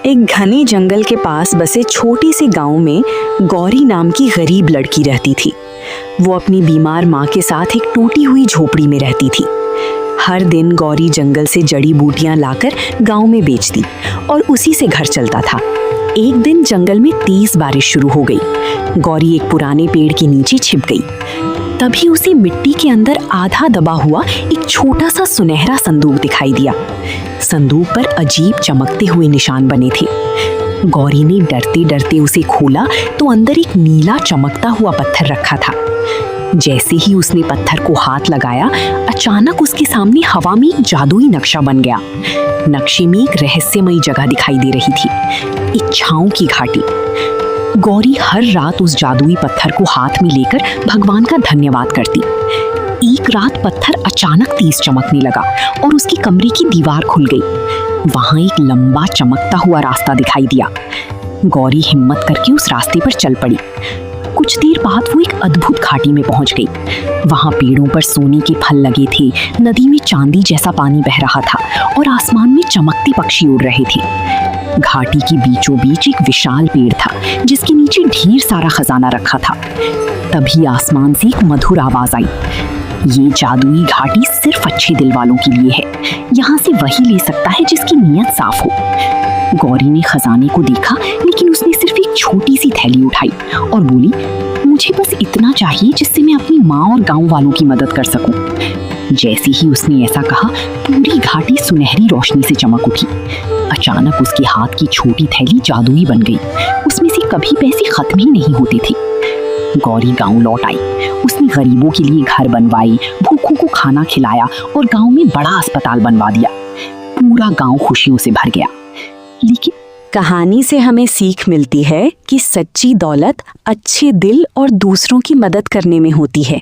एक घने जंगल के पास बसे छोटे से गांव में गौरी नाम की गरीब लड़की रहती थी। वो अपनी बीमार माँ के साथ एक टूटी हुई झोपड़ी में रहती थी। हर दिन गौरी जंगल से जड़ी बूटियां लाकर गांव में बेचती और उसी से घर चलता था। एक दिन जंगल में तेज बारिश शुरू हो गई। गौरी एक पुराने पेड़ के नीचे छिप गई। तभी उसे मिट्टी के अंदर आधा दबा हुआ एक छोटा सा सुनहरा संदूक दिखाई दिया। संदूक पर अजीब चमकते हुए निशान बने थे। गौरी ने डरते डरते उसे खोला तो अंदर एक नीला चमकता हुआ पत्थर रखा था। जैसे ही उसने पत्थर को हाथ लगाया, अचानक उसके सामने हवा में एक जादुई नक्शा बन गया। नक्शे में एक रहस्यमयी जगह दिखाई दे रही थी, एक छांव की घाटी। गौरी हर रात उस जादुई पत्थर को हाथ में लेकर भगवान का धन्यवाद करती। एक रात पत्थर अचानक तेज चमकने लगा और उसके कमरे की दीवार खुल गई। वहां एक लंबा चमकता हुआ रास्ता दिखाई दिया। गौरी हिम्मत करके उस रास्ते पर चल पड़ी। कुछ देर बाद वो एक अद्भुत घाटी में पहुंच गई। वहां पेड़ों पर सोने के फल लगे थे, नदी में चांदी जैसा पानी बह रहा था और आसमान में चमकते पक्षी उड़ रहे थे। घाटी के बीचों बीच एक विशाल पेड़ था जिसके नीचे ढेर सारा खजाना रखा था। तभी आसमान से एक मधुर आवाज आई, ये जादुई घाटी सिर्फ अच्छे दिल वालों के लिए है। यहाँ से वही ले सकता है जिसकी नीयत साफ हो। गौरी ने खजाने को देखा, लेकिन उसने सिर्फ एक छोटी सी थैली उठाई और बोली, मुझे बस इतना चाहिए जिससे मैं अपनी माँ और गांव वालों की मदद कर सकूं। जैसे ही उसने ऐसा कहा, पूरी घाटी सुनहरी रोशनी से चमक उठी। अचानक उसके हाथ की छोटी थैली जादुई बन गई। उसमें से कभी पैसे खत्म ही नहीं होते थे। गौरी गांव लौट आई। उसने गरीबों के लिए घर बनवाई, भूखों को खाना खिलाया और गांव में बड़ा अस्पताल बनवा दिया। पूरा गांव खुशियों से भर गया। लेकिन कहानी से हमें सीख मिलती है कि सच्ची दौलत अच्छे दिल और दूसरों की मदद करने में होती है।